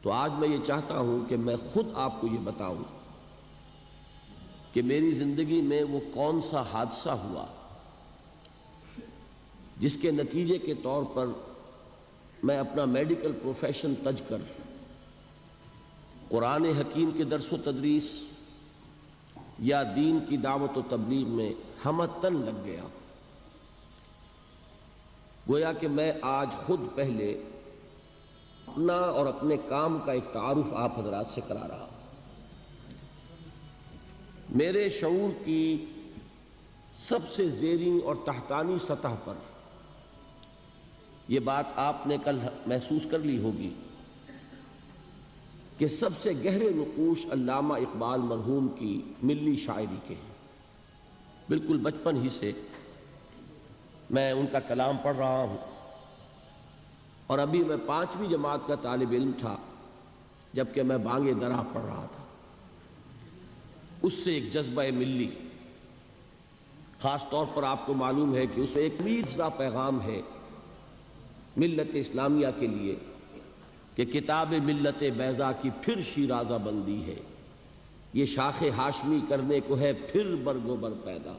تو آج میں یہ چاہتا ہوں کہ میں خود آپ کو یہ بتاؤں کہ میری زندگی میں وہ کون سا حادثہ ہوا جس کے نتیجے کے طور پر میں اپنا میڈیکل پروفیشن تج کر قرآن حکیم کے درس و تدریس یا دین کی دعوت و تبلیغ میں ہمتن لگ گیا۔ گویا کہ میں آج خود پہلے اپنا اور اپنے کام کا ایک تعارف آپ حضرات سے کرا رہا ہوں۔ میرے شعور کی سب سے زیریں اور تحتانی سطح پر یہ بات آپ نے کل محسوس کر لی ہوگی کہ سب سے گہرے نقوش علامہ اقبال مرحوم کی ملی شاعری کے ہیں۔ بالکل بچپن ہی سے میں ان کا کلام پڑھ رہا ہوں، اور ابھی میں 5ویں جماعت کا طالب علم تھا جبکہ میں بانگ درا پڑھ رہا تھا۔ اس سے ایک جذبہ ملی، خاص طور پر آپ کو معلوم ہے کہ اس میں ایک میرزا پیغام ہے ملت اسلامیہ کے لیے کہ کتاب ملت بیضا کی پھر شیرازہ بندی ہے، یہ شاخ ہاشمی کرنے کو ہے پھر برگ و بر پیدا،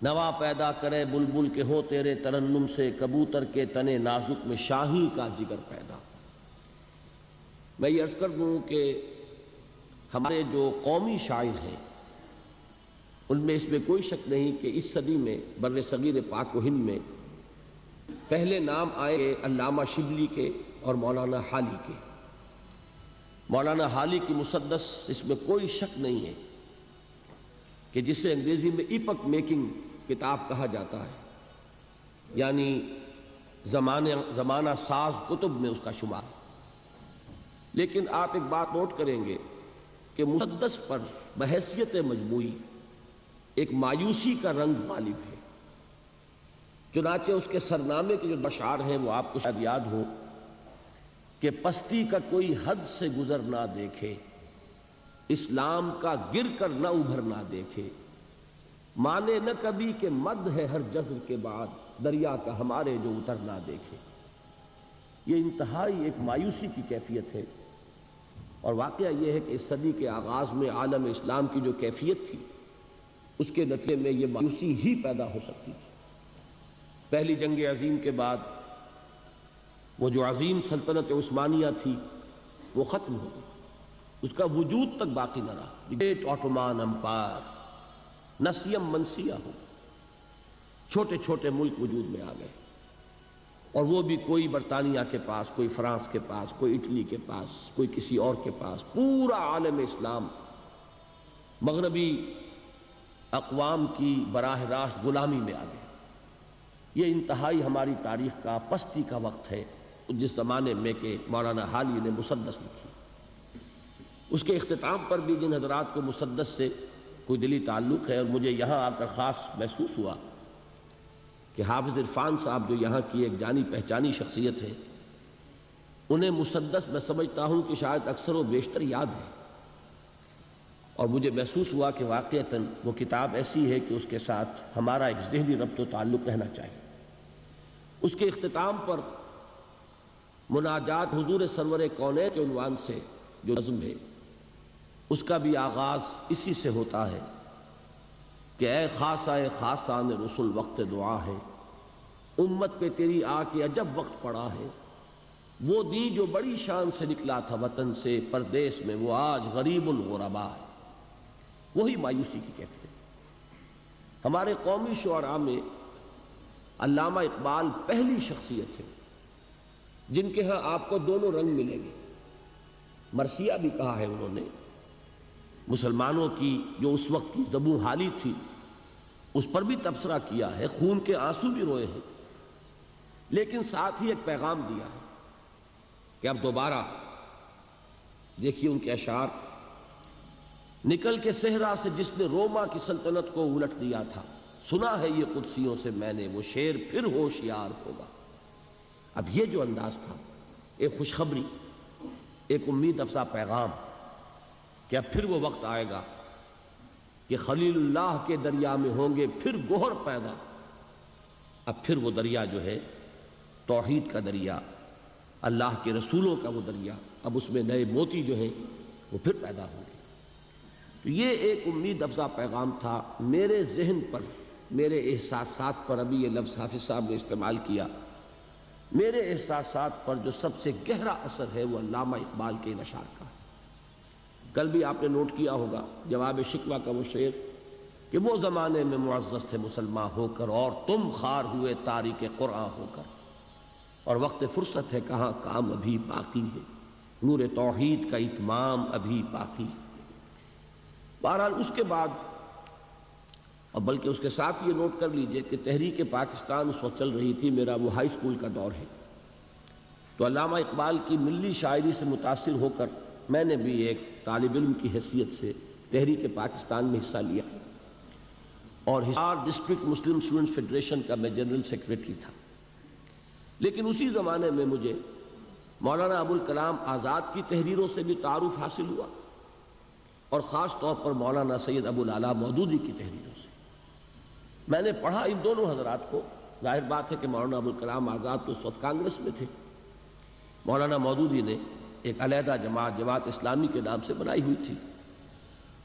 نوا پیدا کرے بلبل کے ہو تیرے ترنم سے، کبوتر کے تنے نازک میں شاہی کا جگر پیدا۔ میں یہ عرض کر دوں کہ ہمارے جو قومی شاعر ہیں ان میں اس میں کوئی شک نہیں کہ اس صدی میں بر صغیر پاک و ہند میں پہلے نام آئے علامہ شبلی کے اور مولانا حالی کے۔ مولانا حالی کی مسدس اس میں کوئی شک نہیں ہے کہ جسے انگریزی میں ایپک میکنگ کتاب کہا جاتا ہے، یعنی زمانہ ساز کتب میں اس کا شمار۔ لیکن آپ ایک بات نوٹ کریں گے کہ مسدس پر بحیثیت مجموعی ایک مایوسی کا رنگ غالب ہے، چنانچہ اس کے سرنامے کے جو اشعار ہیں وہ آپ کو شاید یاد ہو کہ پستی کا کوئی حد سے گزر نہ دیکھے، اسلام کا گر کر نہ ابھر نہ دیکھے، مانے نہ کبھی کہ مد ہے ہر جزر کے بعد، دریا کا ہمارے جو اتر نہ دیکھے۔ یہ انتہائی ایک مایوسی کی کیفیت ہے، اور واقعہ یہ ہے کہ اس صدی کے آغاز میں عالم اسلام کی جو کیفیت تھی اس کے نتیجے میں یہ مایوسی ہی پیدا ہو سکتی تھی۔ پہلی جنگ عظیم کے بعد وہ جو عظیم سلطنت عثمانیہ تھی وہ ختم ہو گئی، اس کا وجود تک باقی نہ رہا۔ گریٹ آٹومان امپائر نسیم منسیہ ہو، چھوٹے چھوٹے ملک وجود میں آ گئے، اور وہ بھی کوئی برطانیہ کے پاس، کوئی فرانس کے پاس، کوئی اٹلی کے پاس، کوئی کسی اور کے پاس، پورا عالم اسلام مغربی اقوام کی براہ راست غلامی میں آ گئے۔ یہ انتہائی ہماری تاریخ کا پستی کا وقت ہے جس زمانے میں کہ مولانا حالی نے مسدس لکھی۔ اس کے اختتام پر بھی جن حضرات کو مسدس سے کوئی دلی تعلق ہے، اور مجھے یہاں آ کر خاص محسوس ہوا کہ حافظ عرفان صاحب جو یہاں کی ایک جانی پہچانی شخصیت ہے، انہیں مسدس میں سمجھتا ہوں کہ شاید اکثر و بیشتر یاد ہے، اور مجھے محسوس ہوا کہ واقعتاً وہ کتاب ایسی ہے کہ اس کے ساتھ ہمارا ایک ذہنی ربط و تعلق رہنا چاہیے۔ اس کے اختتام پر مناجات حضور سرور کونین کے عنوان سے جو نظم ہے اس کا بھی آغاز اسی سے ہوتا ہے کہ اے خاصہ خاصان رسول وقت دعا ہے، امت پہ تیری آ کے عجب وقت پڑا ہے، وہ دین جو بڑی شان سے نکلا تھا وطن سے پردیس میں، وہ آج غریب الغربا ہے۔ وہی مایوسی کی کیفیت۔ ہمارے قومی شعراء میں علامہ اقبال پہلی شخصیت ہے جن کے ہاں آپ کو دونوں رنگ ملیں گے۔ مرثیہ بھی کہا ہے انہوں نے، مسلمانوں کی جو اس وقت کی زبوں حالی تھی اس پر بھی تبصرہ کیا ہے، خون کے آنسو بھی روئے ہیں، لیکن ساتھ ہی ایک پیغام دیا ہے کہ اب دوبارہ دیکھیے ان کے اشعار، نکل کے صحرا سے جس نے روما کی سلطنت کو الٹ دیا تھا، سنا ہے یہ قدسیوں سے میں نے، وہ شیر پھر ہوشیار ہوگا۔ اب یہ جو انداز تھا، ایک خوشخبری، ایک امید افزا پیغام کہ اب پھر وہ وقت آئے گا کہ خلیل اللہ کے دریا میں ہوں گے پھر گوہر پیدا۔ اب پھر وہ دریا جو ہے توحید کا دریا، اللہ کے رسولوں کا وہ دریا، اب اس میں نئے موتی جو ہیں وہ پھر پیدا ہوں گے۔ تو یہ ایک امید افزا پیغام تھا میرے ذہن پر، میرے احساسات پر، ابھی یہ لفظ حافظ صاحب نے استعمال کیا، میرے احساسات پر جو سب سے گہرا اثر ہے وہ علامہ اقبال کے ان اشعار کا۔ کل بھی آپ نے نوٹ کیا ہوگا جواب شکوہ کا وہ شعر کہ وہ زمانے میں معزز تھے مسلمان ہو کر، اور تم خار ہوئے تاریک قرآن ہو کر، اور وقت فرصت ہے کہاں کام ابھی باقی ہے، نور توحید کا اتمام ابھی باقی ہے۔ بہرحال اس کے بعد، اور بلکہ اس کے ساتھ یہ نوٹ کر لیجئے کہ تحریک پاکستان اس وقت چل رہی تھی، میرا وہ ہائی اسکول کا دور ہے، تو علامہ اقبال کی ملی شاعری سے متاثر ہو کر میں نے بھی ایک طالب علم کی حیثیت سے تحریک پاکستان میں حصہ لیا، اور حصار ڈسٹرکٹ مسلم اسٹوڈنٹس فیڈریشن کا میں جنرل سیکریٹری تھا۔ لیکن اسی زمانے میں مجھے مولانا ابوالکلام آزاد کی تحریروں سے بھی تعارف حاصل ہوا، اور خاص طور پر مولانا سید ابوالعلا مودودی کی تحریروں سے میں نے پڑھا ان دونوں حضرات کو۔ ظاہر بات ہے کہ مولانا ابوالکلام آزاد تو اس وقت کانگریس میں تھے، مولانا مودودی نے ایک علیحدہ جماعت، جماعت اسلامی کے نام سے بنائی ہوئی تھی،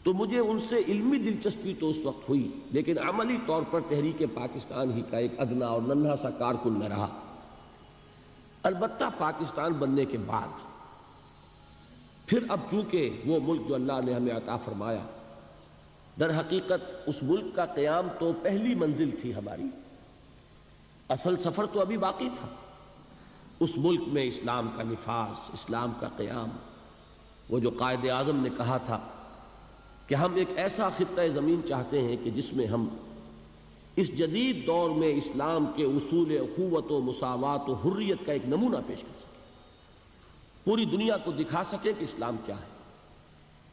تو مجھے ان سے علمی دلچسپی تو اس وقت ہوئی، لیکن عملی طور پر تحریک پاکستان ہی کا ایک ادنا اور ننھا سا کارکن میں رہا۔ البتہ پاکستان بننے کے بعد پھر اب چونکہ وہ ملک جو اللہ نے ہمیں عطا فرمایا، در حقیقت اس ملک کا قیام تو پہلی منزل تھی ہماری، اصل سفر تو ابھی باقی تھا۔ اس ملک میں اسلام کا نفاذ، اسلام کا قیام، وہ جو قائد اعظم نے کہا تھا کہ ہم ایک ایسا خطہ زمین چاہتے ہیں کہ جس میں ہم اس جدید دور میں اسلام کے اصول اخوت و مساوات و حریت کا ایک نمونہ پیش کر سکیں، پوری دنیا کو دکھا سکیں کہ اسلام کیا ہے،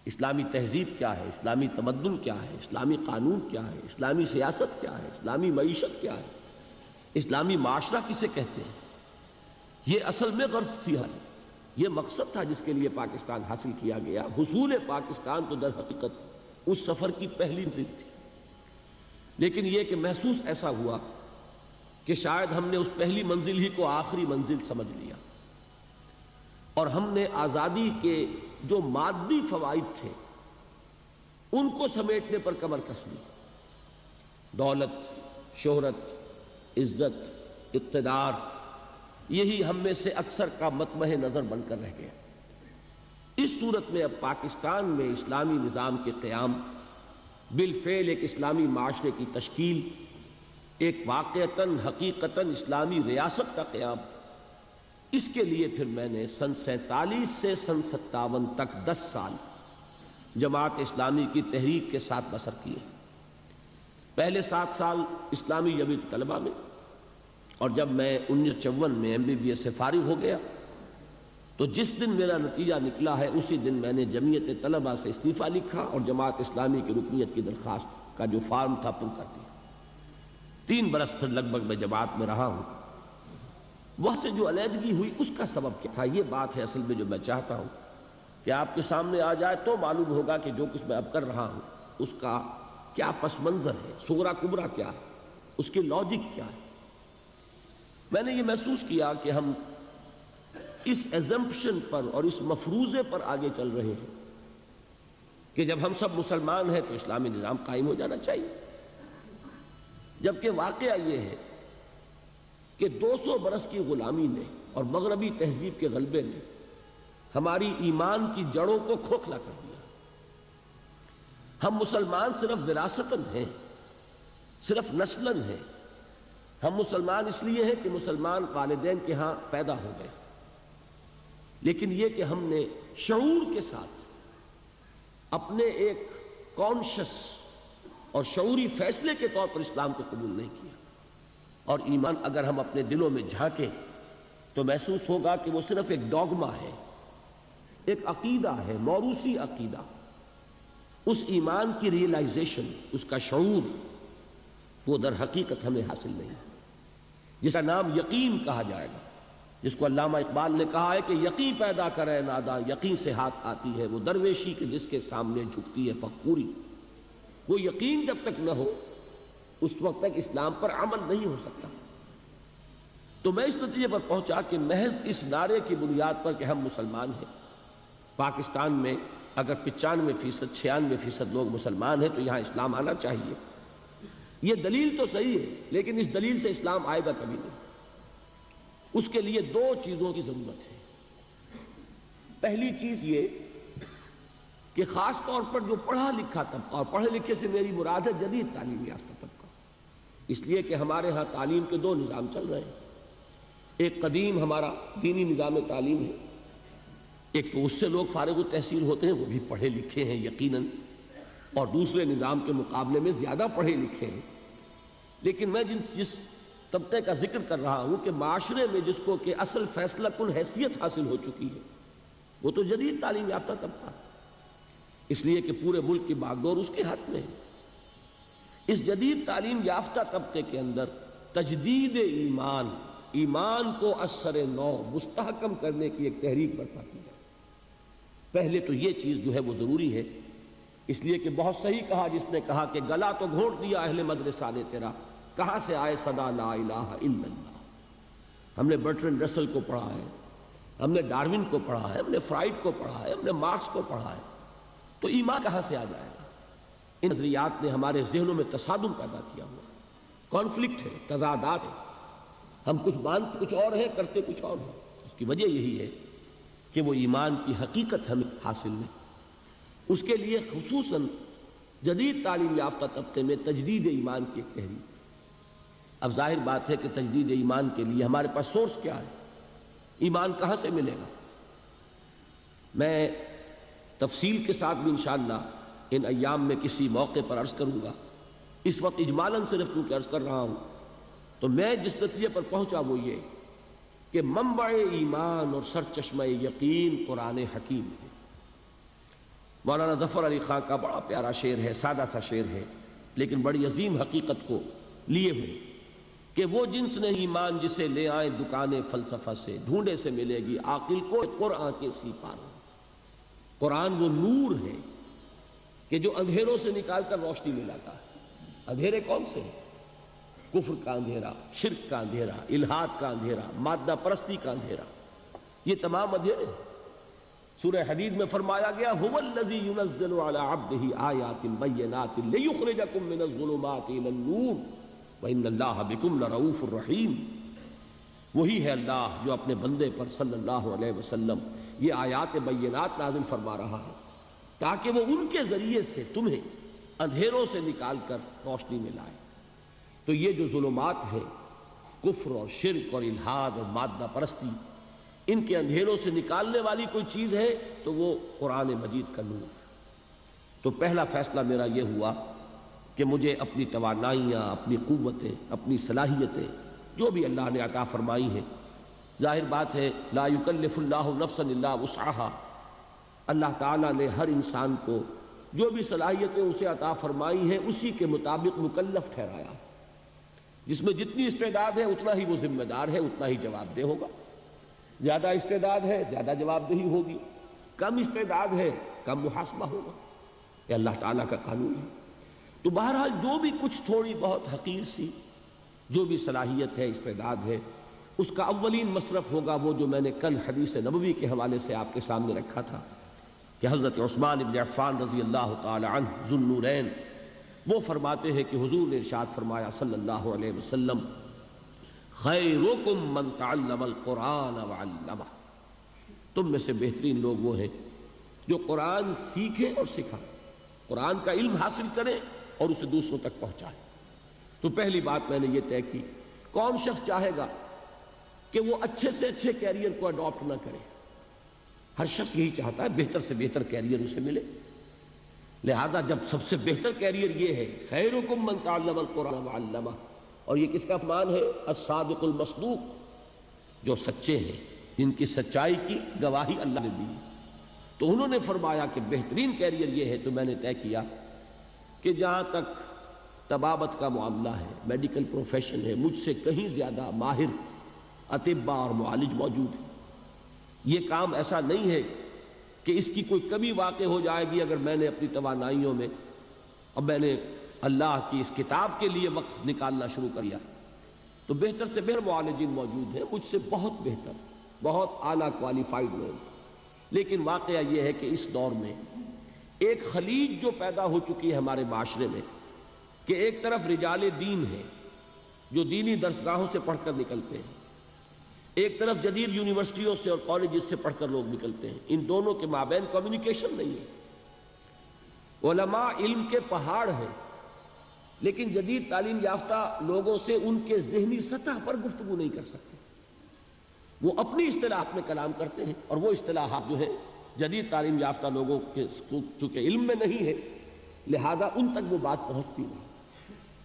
اسلامی تہذیب کیا ہے، اسلامی تمدن کیا ہے، اسلامی قانون کیا ہے، اسلامی سیاست کیا ہے، اسلامی معیشت کیا ہے، اسلامی معاشرہ کسے کہتے ہیں۔ یہ اصل میں غرض تھی ہماری، یہ مقصد تھا جس کے لیے پاکستان حاصل کیا گیا۔ حصول پاکستان تو در حقیقت اس سفر کی پہلی منزل تھی، لیکن یہ کہ محسوس ایسا ہوا کہ شاید ہم نے اس پہلی منزل ہی کو آخری منزل سمجھ لیا، اور ہم نے آزادی کے جو مادی فوائد تھے ان کو سمیٹنے پر کمر کس لی۔ دولت، شہرت، عزت، اقتدار، یہی ہم میں سے اکثر کا مطمع نظر بن کر رہ گیا۔ اس صورت میں اب پاکستان میں اسلامی نظام کے قیام، بالفعل ایک اسلامی معاشرے کی تشکیل، ایک واقعتاً حقیقتاً اسلامی ریاست کا قیام، اس کے لیے پھر میں نے سن 47 سے سن 57 تک 10 سال جماعت اسلامی کی تحریک کے ساتھ بسر کیے۔ پہلے 7 سال اسلامی جمعیت طلبہ میں، اور جب میں 1954 میں MBBS سے فارغ ہو گیا تو جس دن میرا نتیجہ نکلا ہے اسی دن میں نے جمعیت طلبہ سے استعفیٰ لکھا اور جماعت اسلامی کی رکنیت کی درخواست کا جو فارم تھا پر کر دیا۔ 3 برس پھر لگ بھگ میں جماعت میں رہا ہوں۔ وہاں سے جو علیحدگی ہوئی اس کا سبب کیا تھا، یہ بات ہے اصل میں جو میں چاہتا ہوں کہ آپ کے سامنے آ جائے تو معلوم ہوگا کہ جو کچھ میں اب کر رہا ہوں اس کا کیا پس منظر ہے، صغرا کبرا کیا ہے، اس کی لاجک کیا ہے۔ میں نے یہ محسوس کیا کہ ہم اس ایزمپشن پر اور اس مفروضے پر آگے چل رہے ہیں کہ جب ہم سب مسلمان ہیں تو اسلامی نظام قائم ہو جانا چاہیے، جبکہ واقعہ یہ ہے کہ 200 برس کی غلامی نے اور مغربی تہذیب کے غلبے نے ہماری ایمان کی جڑوں کو کھوکھلا کر دیا۔ ہم مسلمان صرف وراثتاً ہیں، صرف نسلاً ہیں۔ ہم مسلمان اس لیے ہیں کہ مسلمان والدین کے ہاں پیدا ہو گئے، لیکن یہ کہ ہم نے شعور کے ساتھ اپنے ایک کانشس اور شعوری فیصلے کے طور پر اسلام کو قبول نہیں کیا۔ اور ایمان اگر ہم اپنے دلوں میں جھانکیں تو محسوس ہوگا کہ وہ صرف ایک ڈوگما ہے، ایک عقیدہ ہے، موروثی عقیدہ۔ اس ایمان کی ریئلائزیشن، اس کا شعور، وہ در حقیقت ہمیں حاصل نہیں، جس کا نام یقین کہا جائے گا، جس کو علامہ اقبال نے کہا ہے کہ یقین پیدا کرے ناداں، یقین سے ہاتھ آتی ہے وہ درویشی کہ جس کے سامنے جھکتی ہے فخوری۔ وہ یقین جب تک نہ ہو اس وقت تک اسلام پر عمل نہیں ہو سکتا۔ تو میں اس نتیجے پر پہنچا کہ محض اس نعرے کی بنیاد پر کہ ہم مسلمان ہیں، پاکستان میں اگر 95%، 96% لوگ مسلمان ہیں تو یہاں اسلام آنا چاہیے، یہ دلیل تو صحیح ہے، لیکن اس دلیل سے اسلام آئے گا کبھی نہیں۔ اس کے لیے دو چیزوں کی ضرورت ہے۔ پہلی چیز یہ کہ خاص طور پر جو پڑھا لکھا طبقہ، اور پڑھے لکھے سے میری مراد ہے جدید تعلیم یافتہ طبقہ، اس لیے کہ ہمارے ہاں تعلیم کے دو نظام چل رہے ہیں۔ ایک قدیم ہمارا دینی نظام تعلیم ہے، ایک تو اس سے لوگ فارغ التحصیل ہوتے ہیں، وہ بھی پڑھے لکھے ہیں یقیناً، اور دوسرے نظام کے مقابلے میں زیادہ پڑھے لکھے ہیں۔ لیکن میں جس طبقے کا ذکر کر رہا ہوں کہ معاشرے میں جس کو کہ اصل فیصلہ کن حیثیت حاصل ہو چکی ہے، وہ تو جدید تعلیم یافتہ طبقہ ہے، اس لیے کہ پورے ملک کی باغ ڈور اس کے ہاتھ میں ہے۔ اس جدید تعلیم یافتہ طبقے کے اندر تجدید ایمان کو اثر نو مستحکم کرنے کی ایک تحریک برپا کی جائے۔ پہلے تو یہ چیز جو ہے وہ ضروری ہے، اس لیے کہ بہت صحیح کہا جس نے کہا کہ گلا تو گھونٹ دیا اہل مدرسہ نے تیرا، کہاں سے آئے صدا لا الہ الا اللہ۔ ہم نے برٹرنڈ رسل کو پڑھا ہے، ہم نے ڈارون کو پڑھا ہے، ہم نے فرائڈ کو پڑھا ہے، ہم نے مارکس کو پڑھا ہے، تو ایمان کہاں سے آ جائے گا؟ ان نظریات نے ہمارے ذہنوں میں تصادم پیدا کیا ہوا، کانفلکٹ ہے، تضادات ہے، ہم کچھ مانتے کچھ اور ہیں، کرتے کچھ اور ہیں۔ اس کی وجہ یہی ہے کہ وہ ایمان کی حقیقت ہمیں حاصل نہیں۔ اس کے لیے خصوصاً جدید تعلیم یافتہ طبقے میں تجدید ایمان کی ایک تحریک۔ اب ظاہر بات ہے کہ تجدید ایمان کے لیے ہمارے پاس سورس کیا ہے، ایمان کہاں سے ملے گا؟ میں تفصیل کے ساتھ بھی انشاءاللہ ان ایام میں کسی موقع پر عرض کروں گا، اس وقت اجمالاً صرف چونکہ عرض کر رہا ہوں، تو میں جس نتیجے پر پہنچا وہ یہ کہ منبع ایمان اور سرچشمہ یقین قرآن حکیم ہے۔ مولانا ظفر علی خان کا بڑا پیارا شعر ہے، سادہ سا شعر ہے، لیکن بڑی عظیم حقیقت کو لیے ہوئے کہ وہ جنس نہیں ایمان جسے لے آئیں دکان فلسفہ سے، ڈھونڈے سے ملے گی عاقل کو قرآن کے سی پاروں۔ قرآن وہ نور ہے کہ جو اندھیروں سے نکال کر روشنی میں لاتا ہے۔ اندھیرے کون سے ہیں؟ کفر کا اندھیرا، شرک کا اندھیرا، الحاد کا اندھیرا، مادہ پرستی کا اندھیرا، یہ تمام اندھیرے۔ سورہ حدید میں فرمایا گیا هو الذی ينزل على عبده آیات بینات لیخرجکم من الظلمات الى النور وان اللہ بکم لرؤوف الرحیم۔ وہی ہے اللہ جو اپنے بندے پر صلی اللہ علیہ وسلم یہ آیات بینات نازل فرما رہا ہے تاکہ وہ ان کے ذریعے سے تمہیں اندھیروں سے نکال کر روشنی میں لائے۔ تو یہ جو ظلمات ہیں، کفر اور شرک اور الحاد اور مادہ پرستی، ان کے اندھیروں سے نکالنے والی کوئی چیز ہے تو وہ قرآن مجید کا نور۔ تو پہلا فیصلہ میرا یہ ہوا کہ مجھے اپنی توانائیاں، اپنی قوتیں، اپنی صلاحیتیں جو بھی اللہ نے عطا فرمائی ہیں، ظاہر بات ہے لا یکلف اللہ نفسا الا وسعها، اللہ تعالیٰ نے ہر انسان کو جو بھی صلاحیتیں اسے عطا فرمائی ہیں اسی کے مطابق مکلف ٹھہرایا۔ جس میں جتنی استعداد ہے اتنا ہی وہ ذمہ دار ہے، اتنا ہی جواب دہ ہوگا۔ زیادہ استعداد ہے زیادہ جواب دہی ہوگی، کم استعداد ہے کم محاسبہ ہوگا، یہ اللہ تعالیٰ کا قانون ہے۔ تو بہرحال جو بھی کچھ تھوڑی بہت حقیر سی جو بھی صلاحیت ہے، استعداد ہے، اس کا اولین مصرف ہوگا وہ جو میں نے کل حدیث نبوی کے حوالے سے آپ کے سامنے رکھا تھا کہ حضرت عثمان بن عفان رضی اللہ تعالی عنہ ذو النورین وہ فرماتے ہیں کہ حضور نے ارشاد فرمایا صلی اللہ علیہ وسلم خیرکم من تعلم القرآن وعلمہ، تم میں سے بہترین لوگ وہ ہیں جو قرآن سیکھیں اور سکھائیں، قرآن کا علم حاصل کریں اور اسے دوسروں تک پہنچائیں۔ تو پہلی بات میں نے یہ طے کی، کون شخص چاہے گا کہ وہ اچھے سے اچھے کیریئر کو اڈاپٹ نہ کرے؟ ہر شخص یہی چاہتا ہے بہتر سے بہتر کیریئر اسے ملے، لہذا جب سب سے بہتر کیریئر یہ ہے خیرکم من تعلم القرآن وعلمہ، اور یہ کس کا فرمان ہے؟ الصادق المصدوق، جو سچے ہیں، جن کی سچائی کی گواہی اللہ نے دی۔ تو انہوں نے فرمایا کہ بہترین کیریئر یہ ہے۔ تو میں نے طے کیا کہ جہاں تک طبابت کا معاملہ ہے، میڈیکل پروفیشن ہے، مجھ سے کہیں زیادہ ماہر اطباء اور معالج موجود ہیں۔ یہ کام ایسا نہیں ہے کہ اس کی کوئی کمی واقع ہو جائے گی اگر میں نے اپنی توانائیوں میں اور میں نے اللہ کی اس کتاب کے لیے وقت نکالنا شروع کر دیا۔ تو بہتر سے بہتر معالجین موجود ہیں، مجھ سے بہت بہتر، بہت اعلیٰ کوالیفائڈ لوگ، لیکن واقعہ یہ ہے کہ اس دور میں ایک خلیج جو پیدا ہو چکی ہے ہمارے معاشرے میں، کہ ایک طرف رجال دین ہے جو دینی درسگاہوں سے پڑھ کر نکلتے ہیں، ایک طرف جدید یونیورسٹیوں سے اور کالجز سے پڑھ کر لوگ نکلتے ہیں، ان دونوں کے مابین کمیونیکیشن نہیں ہے۔ علماء علم کے پہاڑ ہیں، لیکن جدید تعلیم یافتہ لوگوں سے ان کے ذہنی سطح پر گفتگو نہیں کر سکتے، وہ اپنی اصطلاحات میں کلام کرتے ہیں، اور وہ اصطلاحات جو ہیں جدید تعلیم یافتہ لوگوں کے چونکہ علم میں نہیں ہے، لہذا ان تک وہ بات پہنچتی نہیں۔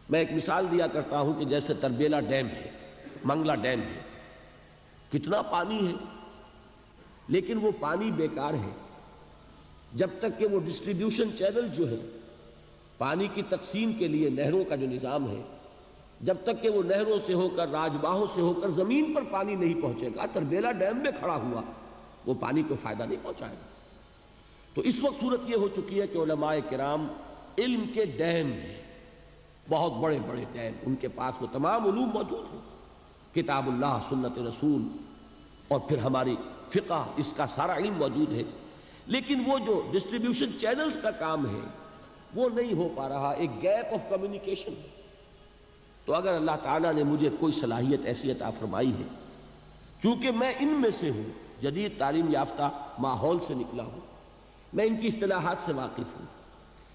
میں ایک مثال دیا کرتا ہوں کہ جیسے تربیلا ڈیم ہے، منگلا ڈیم ہے، کتنا پانی ہے، لیکن وہ پانی بیکار ہے جب تک کہ وہ ڈسٹریبیوشن چینل جو ہے پانی کی تقسیم کے لیے نہروں کا جو نظام ہے، جب تک کہ وہ نہروں سے ہو کر راجباہوں سے ہو کر زمین پر پانی نہیں پہنچے گا، تربیلا ڈیم میں کھڑا ہوا وہ پانی کو فائدہ نہیں پہنچائے گا۔ تو اس وقت صورت یہ ہو چکی ہے کہ علماء کرام علم کے ڈیم ہیں، بہت بڑے بڑے ڈیم، ان کے پاس وہ تمام علوم موجود ہیں، کتاب اللہ، سنت رسول، اور پھر ہماری فقہ، اس کا سارا علم موجود ہے، لیکن وہ جو ڈسٹریبیوشن چینلز کا کام ہے وہ نہیں ہو پا رہا، ایک گیپ آف کمیونیکیشن ہے۔ تو اگر اللہ تعالیٰ نے مجھے کوئی صلاحیت ایسی عطا فرمائی ہے، چونکہ میں ان میں سے ہوں، جدید تعلیم یافتہ ماحول سے نکلا ہوں، میں ان کی اصطلاحات سے واقف ہوں،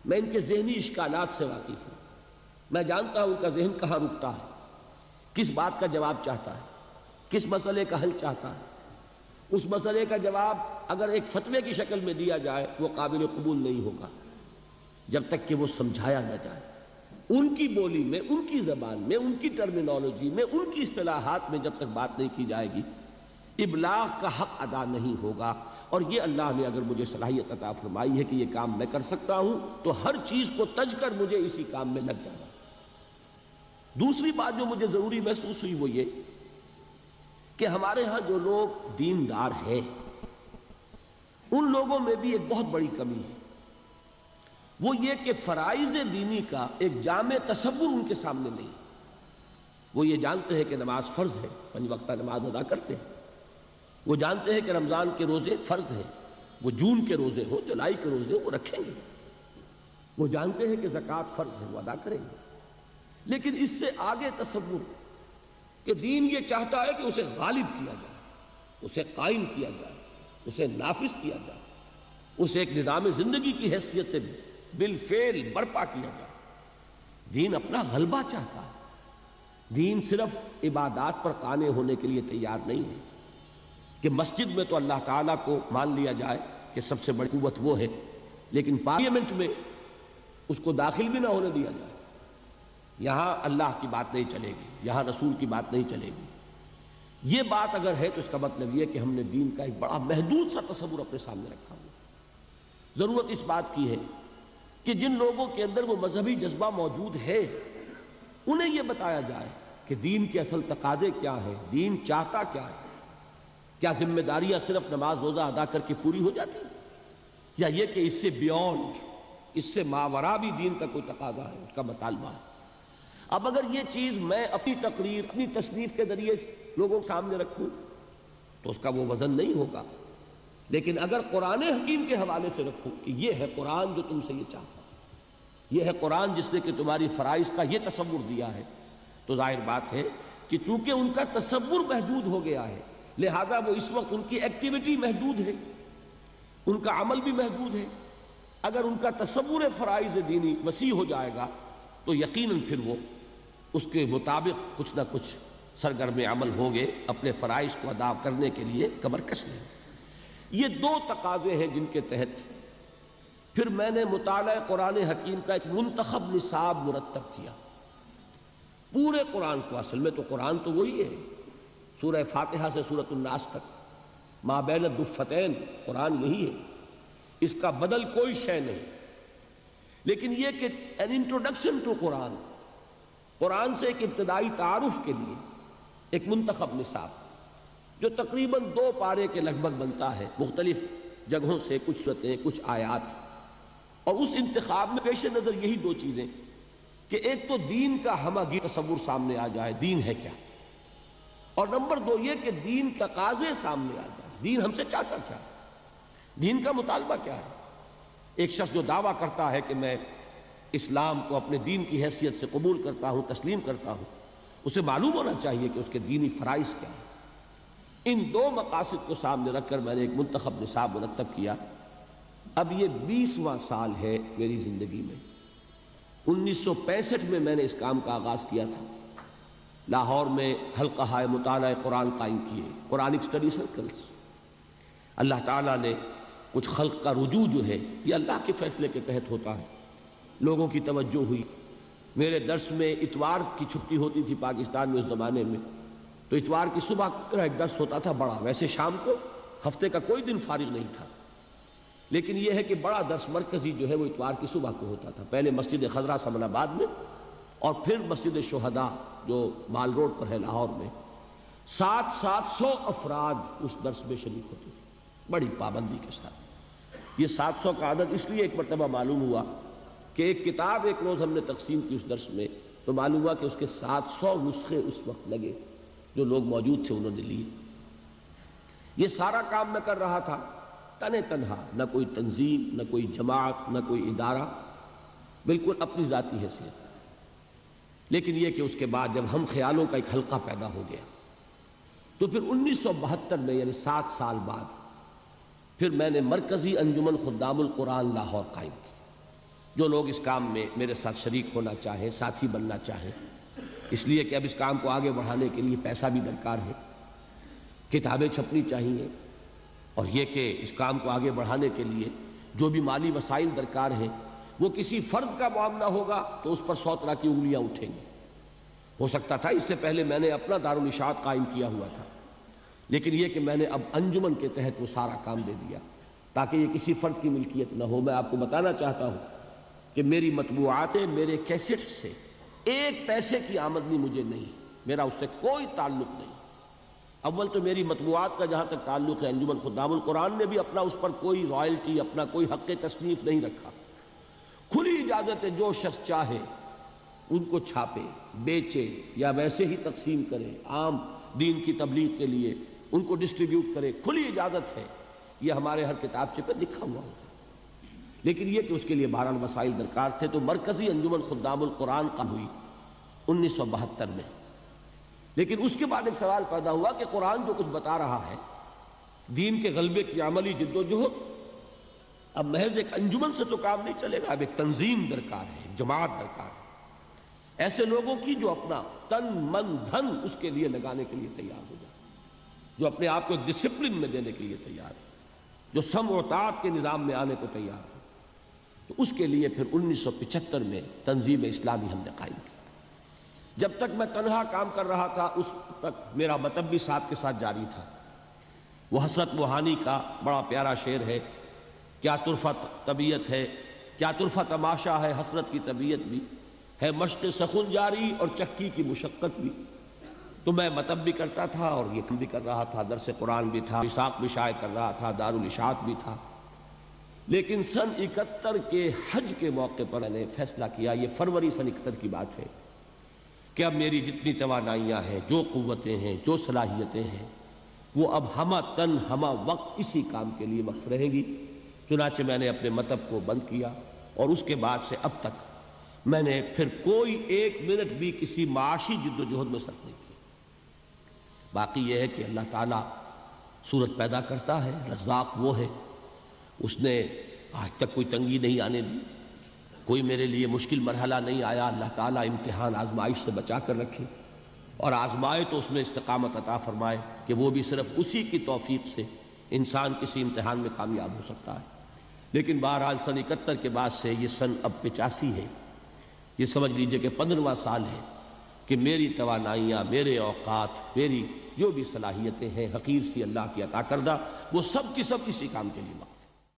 میں ان کے ذہنی اشکالات سے واقف ہوں، میں جانتا ہوں ان کا ذہن کہاں رکتا ہے، کس بات کا جواب چاہتا ہے، کس مسئلے کا حل چاہتا ہے۔ اس مسئلے کا جواب اگر ایک فتوے کی شکل میں دیا جائے وہ قابل قبول نہیں ہوگا جب تک کہ وہ سمجھایا نہ جائے، ان کی بولی میں، ان کی زبان میں، ان کی ٹرمینالوجی میں، ان کی اصطلاحات میں جب تک بات نہیں کی جائے گی، ابلاغ کا حق ادا نہیں ہوگا۔ اور یہ اللہ نے اگر مجھے صلاحیت عطا فرمائی ہے کہ یہ کام میں کر سکتا ہوں، تو ہر چیز کو تج کر مجھے اسی کام میں لگ جانا۔ دوسری بات جو مجھے ضروری محسوس ہوئی وہ یہ کہ ہمارے ہاں جو لوگ دیندار ہیں ان لوگوں میں بھی ایک بہت بڑی کمی ہے، وہ یہ کہ فرائض دینی کا ایک جامع تصور ان کے سامنے نہیں۔ وہ یہ جانتے ہیں کہ نماز فرض ہے، 5 وقتہ نماز ادا کرتے ہیں، وہ جانتے ہیں کہ رمضان کے روزے فرض ہیں، وہ جون کے روزے ہو، جولائی کے روزے وہ رکھیں گے، وہ جانتے ہیں کہ زکوٰۃ فرض ہے، وہ ادا کریں گے، لیکن اس سے آگے تصور کہ دین یہ چاہتا ہے کہ اسے غالب کیا جائے، اسے قائم کیا جائے، اسے نافذ کیا جائے، اسے ایک نظام زندگی کی حیثیت سے بالفعل برپا کیا جائے۔ دین اپنا غلبہ چاہتا ہے، دین صرف عبادات پر قانع ہونے کے لیے تیار نہیں ہے کہ مسجد میں تو اللہ تعالیٰ کو مان لیا جائے کہ سب سے بڑی قوت وہ ہے، لیکن پارلیمنٹ میں اس کو داخل بھی نہ ہونے دیا جائے، یہاں اللہ کی بات نہیں چلے گی، یہاں رسول کی بات نہیں چلے گی۔ یہ بات اگر ہے تو اس کا مطلب یہ کہ ہم نے دین کا ایک بڑا محدود سا تصور اپنے سامنے رکھا ہوا۔ ضرورت اس بات کی ہے کہ جن لوگوں کے اندر وہ مذہبی جذبہ موجود ہے انہیں یہ بتایا جائے کہ دین کے اصل تقاضے کیا ہے، دین چاہتا کیا ہے، کیا ذمہ داریاں صرف نماز روزہ ادا کر کے پوری ہو جاتی ہیں، یا یہ کہ اس سے بیونڈ، اس سے ماورا بھی دین کا کوئی تقاضا ہے، اس کا مطالبہ ہے۔ اب اگر یہ چیز میں اپنی تقریر، اپنی تصنیف کے ذریعے لوگوں کے سامنے رکھوں تو اس کا وہ وزن نہیں ہوگا، لیکن اگر قرآن حکیم کے حوالے سے رکھوں کہ یہ ہے قرآن جو تم سے یہ چاہتا ہے، یہ ہے قرآن جس نے کہ تمہاری فرائض کا یہ تصور دیا ہے، تو ظاہر بات ہے کہ چونکہ ان کا تصور محدود ہو گیا ہے، لہذا وہ اس وقت ان کی ایکٹیویٹی محدود ہے، ان کا عمل بھی محدود ہے۔ اگر ان کا تصور فرائض دینی وسیع ہو جائے گا تو یقیناً پھر وہ اس کے مطابق کچھ نہ کچھ سرگرم عمل ہوں گے، اپنے فرائض کو ادا کرنے کے لیے کمر کش نہیں۔ یہ 2 تقاضے ہیں جن کے تحت پھر میں نے مطالعہ قرآن حکیم کا ایک منتخب نصاب مرتب کیا، پورے قرآن کو۔ اصل میں تو قرآن تو وہی ہے، سورہ فاتحہ سے سورۃ الناس تک، ما بین الدفتین، قرآن یہی ہے، اس کا بدل کوئی شے نہیں، لیکن یہ کہ an introduction to قرآن، قرآن سے ایک ابتدائی تعارف کے لیے ایک منتخب نصاب جو تقریباً 2 پارے کے لگ بھگ بنتا ہے، مختلف جگہوں سے کچھ صورتیں، کچھ آیات، اور اس انتخاب میں پیش نظر یہی 2 چیزیں کہ ایک تو دین کا ہمہ گیر تصور سامنے آ جائے، دین ہے کیا، اور نمبر دو یہ کہ دین کا تقاضے سامنے آ جائے، دین ہم سے چاہتا کیا ہے، دین کا مطالبہ کیا ہے۔ ایک شخص جو دعویٰ کرتا ہے کہ میں اسلام کو اپنے دین کی حیثیت سے قبول کرتا ہوں، تسلیم کرتا ہوں، اسے معلوم ہونا چاہیے کہ اس کے دینی فرائض کیا ہیں۔ ان دو مقاصد کو سامنے رکھ کر میں نے ایک منتخب نصاب مرتب کیا۔ اب یہ 20واں سال ہے میری زندگی میں۔ 1965 میں میں نے اس کام کا آغاز کیا تھا، لاہور میں حلقہ مطالعہ قرآن قائم کیے، قرآنک سٹڈی سرکلز۔ اللہ تعالیٰ نے کچھ خلق کا رجوع جو ہے یہ اللہ کے فیصلے کے تحت ہوتا ہے، لوگوں کی توجہ ہوئی۔ میرے درس میں اتوار کی چھٹی ہوتی تھی پاکستان میں اس زمانے میں، تو اتوار کی صبح میرا ایک درس ہوتا تھا بڑا، ویسے شام کو ہفتے کا کوئی دن فارغ نہیں تھا، لیکن یہ ہے کہ بڑا درس مرکزی جو ہے وہ اتوار کی صبح کو ہوتا تھا، پہلے مسجد خضرا سمن آباد میں اور پھر مسجد شہداء جو مال روڈ پر ہے لاہور میں۔ 700 افراد اس درس میں شریک ہوتے تھے بڑی پابندی کے ساتھ۔ یہ 700 کا عدد اس لیے ایک مرتبہ معلوم ہوا کہ ایک کتاب ایک روز ہم نے تقسیم کی اس درس میں، تو معلوم ہوا کہ اس کے 700 نسخے اس وقت لگے، جو لوگ موجود تھے انہوں نے لیے۔ یہ سارا کام میں کر رہا تھا تنہا، نہ کوئی تنظیم، نہ کوئی جماعت، نہ کوئی ادارہ، بالکل اپنی ذاتی حیثیت۔ لیکن یہ کہ اس کے بعد جب ہم خیالوں کا ایک حلقہ پیدا ہو گیا، تو پھر 1972 میں یعنی 7 سال بعد پھر میں نے مرکزی انجمن خدام القرآن لاہور قائم کی۔ جو لوگ اس کام میں میرے ساتھ شریک ہونا چاہیں، ساتھی بننا چاہیں، اس لیے کہ اب اس کام کو آگے بڑھانے کے لیے پیسہ بھی درکار ہے، کتابیں چھپنی چاہیے، اور یہ کہ اس کام کو آگے بڑھانے کے لیے جو بھی مالی وسائل درکار ہیں، وہ کسی فرد کا معاملہ ہوگا تو اس پر 100 طرح کی انگلیاں اٹھیں گی۔ ہو سکتا تھا اس سے پہلے میں نے اپنا دارالاشاعت قائم کیا ہوا تھا، لیکن یہ کہ میں نے اب انجمن کے تحت وہ سارا کام دے دیا تاکہ یہ کسی فرد کی ملکیت نہ ہو۔ میں آپ کو بتانا چاہتا ہوں کہ میری مطبوعاتیں، میرے کیسٹس سے ایک پیسے کی آمدنی مجھے نہیں، میرا اس سے کوئی تعلق نہیں۔ اول تو میری مطبوعات کا جہاں تک تعلق ہے، انجمن خدام القرآن نے بھی اپنا اس پر کوئی رائلٹی، اپنا کوئی حق تصنیف نہیں رکھا۔ کھلی اجازت ہے، جو شخص چاہے ان کو چھاپے، بیچے یا ویسے ہی تقسیم کرے، عام دین کی تبلیغ کے لیے ان کو ڈسٹریبیوٹ کرے، کھلی اجازت ہے، یہ ہمارے ہر کتابچے پہ لکھا ہوا ہوتا ہے۔ لیکن یہ کہ اس کے لیے بہرحال وسائل درکار تھے، تو مرکزی انجمن خدام القرآن قائم ہوئی 1972 میں۔ لیکن اس کے بعد ایک سوال پیدا ہوا کہ قرآن جو کچھ بتا رہا ہے، دین کے غلبے کی عملی جد و جہد، اب محض ایک انجمن سے تو کام نہیں چلے گا، اب ایک تنظیم درکار ہے، ایک جماعت درکار ہے، ایسے لوگوں کی جو اپنا تن من دھن اس کے لیے لگانے کے لیے تیار ہو جائے، جو اپنے آپ کو ایک ڈسپلن میں دینے کے لیے تیار ہے، جو سمع و طاعت کے نظام میں آنے کو تیار ہے۔ تو اس کے لیے پھر 1975 میں تنظیم اسلامی ہم نے قائم کی۔ جب تک میں تنہا کام کر رہا تھا اس تک میرا مطلب بھی ساتھ کے ساتھ جاری تھا۔ وہ حسرت موہانی کا بڑا پیارا شعر ہے، کیا طرفت طبیعت ہے، کیا طرفت تماشا ہے، حسرت کی طبیعت بھی ہے، مشق سخن جاری اور چکی کی مشقت بھی۔ تو میں مطلب بھی کرتا تھا اور یہ کام بھی کر رہا تھا، درس قرآن بھی تھا، وثاق بھی شائع کر رہا تھا، دارالاشاعت بھی تھا۔ لیکن سن 71 کے حج کے موقع پر میں نے فیصلہ کیا، یہ فروری سن 71 کی بات ہے، کہ اب میری جتنی توانائیاں ہیں، جو قوتیں ہیں، جو صلاحیتیں ہیں، وہ اب ہمہ تن ہمہ وقت اسی کام کے لیے وقف رہیں گی۔ چنانچہ میں نے اپنے مطلب کو بند کیا، اور اس کے بعد سے اب تک میں نے پھر کوئی ایک منٹ بھی کسی معاشی جد و جہد میں صرف نہیں کی۔ باقی یہ ہے کہ اللہ تعالیٰ صورت پیدا کرتا ہے، رزاق وہ ہے، اس نے آج تک کوئی تنگی نہیں آنے دی، کوئی میرے لیے مشکل مرحلہ نہیں آیا۔ اللہ تعالیٰ امتحان آزمائش سے بچا کر رکھے، اور آزمائے تو اس میں استقامت عطا فرمائے کہ وہ بھی صرف اسی کی توفیق سے انسان کسی امتحان میں کامیاب ہو سکتا ہے۔ لیکن بہرحال سن 71 کے بعد سے یہ سن اب 85 ہے، یہ سمجھ لیجئے کہ 15واں سال ہے کہ میری توانائیاں، میرے اوقات، میری جو بھی صلاحیتیں ہیں حقیر سی اللہ کی عطا کردہ، وہ سب کی سب اسی کام کے لیے